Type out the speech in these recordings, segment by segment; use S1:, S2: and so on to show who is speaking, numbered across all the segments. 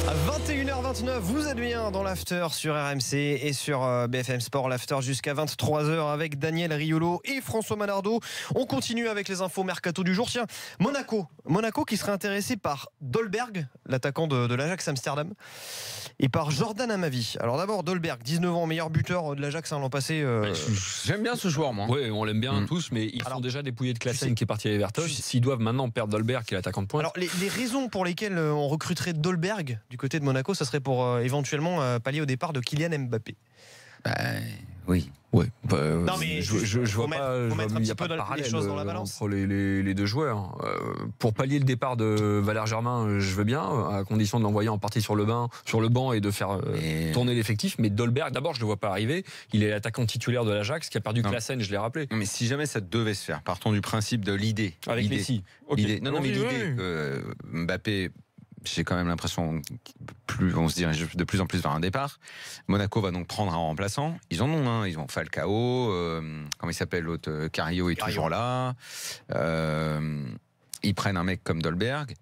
S1: À 21h29, vous êtes bien dans l'After sur RMC et sur BFM Sport. L'After jusqu'à 23h avec Daniel Riolo et François Manardo. On continue avec les infos mercato du jour. Tiens, Monaco qui serait intéressé par Dolberg, l'attaquant de l'Ajax Amsterdam, et par Jordan Amavi. Alors d'abord Dolberg, 19 ans, meilleur buteur de l'Ajax l'an passé.
S2: J'aime bien ce joueur, moi.
S3: Oui, on l'aime bien tous, mais ils sont déjà dépouillés de Klaassen qui est parti à Everton. S'ils doivent maintenant perdre Dolberg, qui est l'attaquant de pointe.
S1: Alors les raisons pour lesquelles on recruterait Dolberg du côté de Monaco, ça serait pour éventuellement pallier au départ de Kylian Mbappé.
S2: Oui.
S3: Ouais,
S1: non mais
S3: je vois pas.
S1: Faut mettre un
S3: Il n'y
S1: petit
S3: a pas
S1: peu
S3: de parallèle
S1: les choses dans la balance
S3: entre les deux joueurs. Pour pallier le départ de Valère Germain, je veux bien, à condition de l'envoyer en partie sur le banc et de faire tourner l'effectif. Mais Dolberg, d'abord, je ne le vois pas arriver. Il est l'attaquant titulaire de l'Ajax qui a perdu Klaassen, je l'ai rappelé.
S2: Mais si jamais ça devait se faire, partons du principe de l'idée.
S3: Avec Messi.
S2: Okay. Non, mais l'idée, Mbappé, j'ai quand même l'impression on se dirige de plus en plus vers un départ. Monaco va donc prendre un remplaçant. Ils en ont un. Ils ont Falcao, comment il s'appelle l'autre, Carrillo est toujours là. Ils prennent un mec comme Dolberg.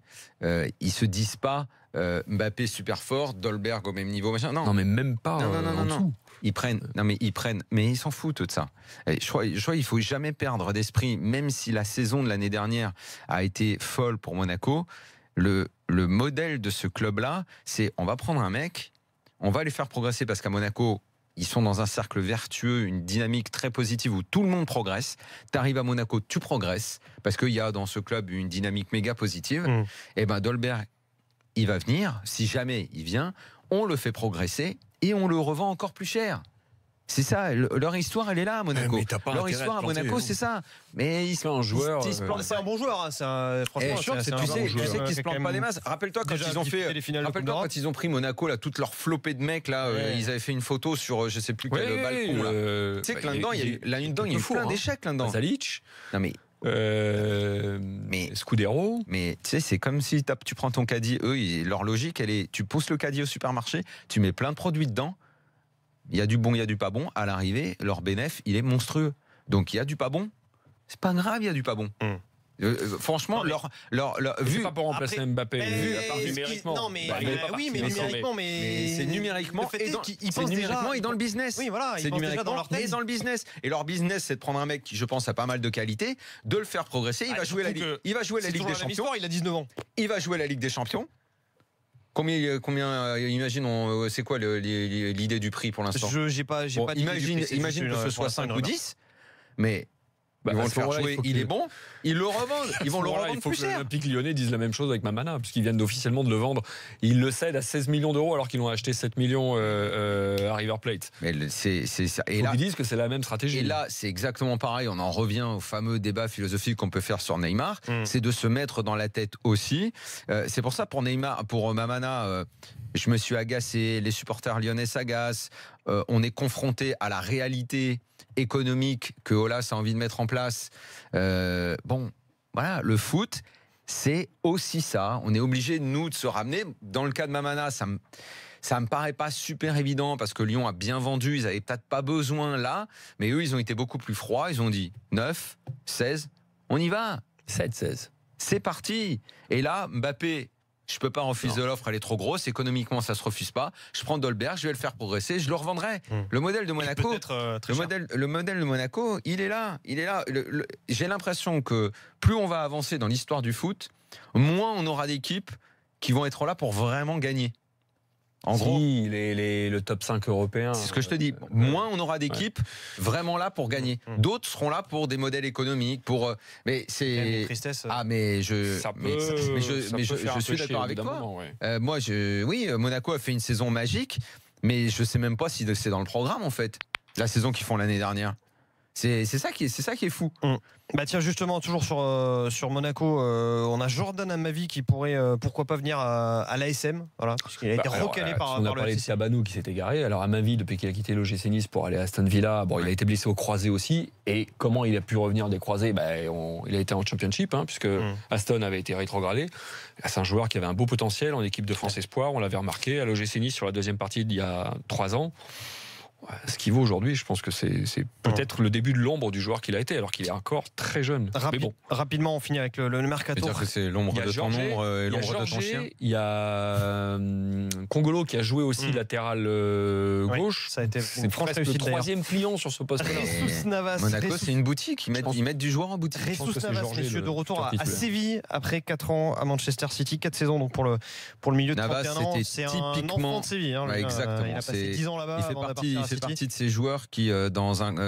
S2: Ils se disent pas Mbappé super fort, Dolberg au même niveau, machin. Non,
S3: mais même pas.
S2: Non. Ils prennent, mais ils s'en foutent de ça. Je crois il faut jamais perdre d'esprit, même si la saison de l'année dernière a été folle pour Monaco. Le modèle de ce club-là, c'est on va prendre un mec, on va les faire progresser parce qu'à Monaco, ils sont dans un cercle vertueux, une dynamique très positive où tout le monde progresse. Tu arrives à Monaco, tu progresses parce qu'il y a dans ce club une dynamique méga positive. Et ben Dolberg, il va venir. Si jamais il vient, on le fait progresser et on le revend encore plus cher. C'est ça, leur histoire, elle est là à Monaco. Leur histoire à Monaco, c'est ça. Mais il se plante.
S1: C'est un bon joueur. Franchement,
S2: tu sais qu'ils se plantent pas des masses. Rappelle-toi quand ils ont fait. Rappelle-toi quand ils ont pris Monaco, là, toute leur flopée de mecs, là, ils avaient fait une photo sur je sais plus quel balcon. Là. Tu sais que là-dedans, il y a eu plein d'échecs là-dedans.
S3: Zalic.
S2: Non mais.
S3: Scudero.
S2: Mais tu sais, c'est comme si tu prends ton caddie. Leur logique, elle est, tu pousses le caddie au supermarché, tu mets plein de produits dedans. Il y a du bon, il y a du pas bon. À l'arrivée, leur bénéfice, il est monstrueux. Donc il y a du pas bon. C'est pas grave, il y a du pas bon. Franchement,
S3: vu pas pour remplacer Mbappé,
S1: numériquement. Non, mais numériquement,
S2: c'est numériquement et dans le business.
S1: Oui, voilà,
S2: c'est numériquement et dans le business. Et leur business, c'est de prendre un mec qui, je pense, a pas mal de qualité, de le faire progresser. Il va jouer la Ligue des Champions.
S1: Il a 19 ans.
S2: Il va jouer la Ligue des Champions. Combien imagine, c'est quoi l'idée du prix pour l'instant? Imagine que ce soit 5 ou 10, mais ils vont le faire jouer, il est bon, ils le revendent, ils vont le revendre plus cher.
S3: L'Olympique Lyonnais disent la même chose avec Mamana, puisqu'ils viennent officiellement de le vendre. Ils le cèdent à 16 millions d'euros alors qu'ils l'ont acheté 7 millions à River Plate.
S2: Mais c'est ça.
S3: Et là, ils disent que c'est la même stratégie.
S2: Et là, c'est exactement pareil. On en revient au fameux débat philosophique qu'on peut faire sur Neymar. C'est de se mettre dans la tête aussi. C'est pour ça, pour Neymar, pour Mamana, je me suis agacé. Les supporters lyonnais s'agacent. On est confronté à la réalité économique que Aulas a envie de mettre en place. Voilà, le foot, c'est aussi ça. On est obligé, nous, de se ramener. Dans le cas de Mamana, ça me paraît pas super évident parce que Lyon a bien vendu. Ils avaient peut-être pas besoin là. Mais eux, ils ont été beaucoup plus froids. Ils ont dit 9, 16, on y va.
S3: 7, 16.
S2: C'est parti. Et là, Mbappé, je peux pas refuser l'offre, elle est trop grosse. Économiquement, ça se refuse pas. Je prends Dolberg, je vais le faire progresser, je le revendrai. Le modèle de Monaco, le modèle de Monaco, il est là. J'ai l'impression que plus on va avancer dans l'histoire du foot, moins on aura d'équipes qui vont être là pour vraiment gagner. En gros,
S3: le top 5 européen.
S2: C'est ce que je te dis. Moins on aura d'équipes vraiment là pour gagner. D'autres seront là pour des modèles économiques, mais c'est
S1: tristesse.
S2: Mais je suis d'accord avec toi. Oui, Monaco a fait une saison magique, mais je sais même pas si c'est dans le programme en fait. La saison qu'ils font l'année dernière. C'est ça qui est fou.
S1: Bah tiens, justement, toujours sur Monaco, on a Jordan Amavi qui pourrait pourquoi pas venir à l'ASM, voilà, puisqu'il a été recalé par
S3: on a parlé de Sabanou qui s'est égaré. Alors Amavi, depuis qu'il a quitté l'OGC Nice pour aller à Aston Villa, il a été blessé au croisé aussi. Et comment il a pu revenir des croisés? Il a été en Championship, puisque Aston avait été rétrogradé. C'est un joueur qui avait un beau potentiel en équipe de France Espoir. On l'avait remarqué à l'OGC Nice sur la deuxième partie d'il y a 3 ans. Ce qu'il vaut aujourd'hui, je pense que c'est peut-être le début de l'ombre du joueur qu'il a été, alors qu'il est encore très jeune. Mais bon.
S1: Rapidement, on finit avec le mercato.
S2: C'est-à-dire que c'est l'ombre de ton ombre et l'ombre de ton chien.
S3: Il y a Kongolo qui a joué aussi latéral gauche.
S1: Ça a été
S3: c'est presque le troisième client sur ce poste-là.
S1: Ressus Navas.
S2: Monaco, c'est une boutique. Ils mettent du joueur en boutique.
S1: Ressus Navas, messieurs, de retour à Séville après 4 ans à Manchester City, 4 saisons donc pour le milieu de 31 ans. C'est typiquement un enfant de Séville.
S2: Exactement.
S1: Il a passé 10 ans là-bas.
S2: Il fait partie de ces joueurs qui,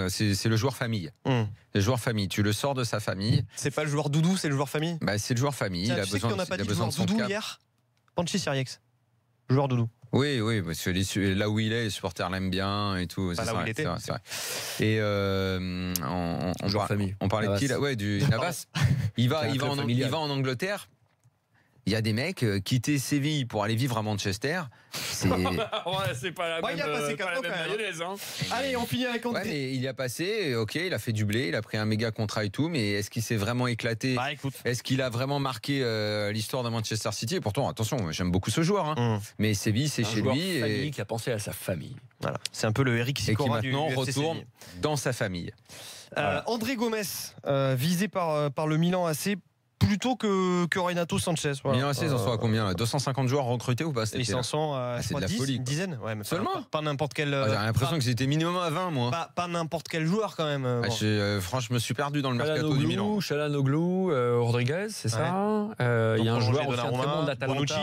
S2: c'est le joueur famille. Le joueur famille. Tu le sors de sa famille.
S1: C'est pas le joueur doudou, c'est le joueur famille.
S2: C'est le joueur famille. Il a besoin de son
S1: doudou hier. Panchi Siriex, joueur doudou.
S2: Oui, parce que là où il est, les supporters l'aiment bien et tout.
S1: C'est vrai.
S2: Et on parlait de qui là? Du Navas. Il va en Angleterre. Il y a des mecs quitter Séville pour aller vivre à Manchester.
S3: C'est pas la même,
S1: il a passé
S3: pas la même mayonnaise. Hein.
S1: Allez, on finit avec André.
S2: Mais il y a passé, ok, il a fait du blé, il a pris un méga contrat et tout, mais est-ce qu'il s'est vraiment éclaté? Est-ce qu'il a vraiment marqué l'histoire de Manchester City? Et pourtant, attention, j'aime beaucoup ce joueur, mais Séville, c'est chez lui.
S3: Et qui a pensé à sa famille.
S1: Voilà. C'est un peu le Eric Sicora du
S2: maintenant retourne dans sa famille.
S1: André Gomes, visé par le Milan AC. Plutôt que Renato Sanchez.
S2: Voilà. Milan AC, ils en sont à combien? 250 joueurs recrutés ou pas?
S1: Ils en sont à
S2: de la folie,
S1: une dizaine. Ouais, mais
S2: seulement
S1: pas n'importe quel.
S2: J'ai l'impression que c'était minimum à 20, moi.
S1: Pas n'importe quel joueur, quand même.
S2: Franchement, je me suis perdu dans le mercato du Milan.
S3: Chalanoglu, Rodriguez, c'est ça. Il y a un joueur aussi très bon de l'Atalanta.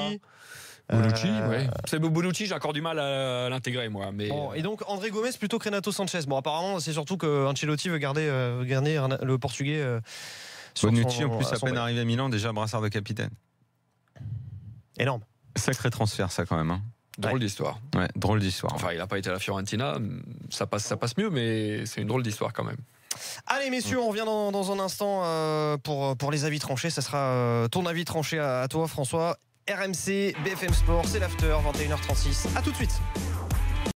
S3: Bonucci, oui. Bonucci, j'ai encore du mal à l'intégrer, moi. Mais
S1: et donc André Gomes plutôt que Renato Sanchez. Bon, apparemment, c'est surtout que Ancelotti veut garder le Portugais.
S2: Bonucci, en plus, à peine arrivé à Milan, déjà brassard de capitaine.
S1: Énorme.
S2: Sacré transfert, ça, quand même. Hein.
S3: Drôle d'histoire.
S2: Ouais, drôle d'histoire.
S3: Enfin, il n'a pas été à la Fiorentina, ça passe mieux, mais c'est une drôle d'histoire quand même.
S1: Allez, messieurs, on revient dans un instant pour les avis tranchés. Ça sera ton avis tranché à toi, François. RMC, BFM Sport, c'est l'after, 21h36. À tout de suite.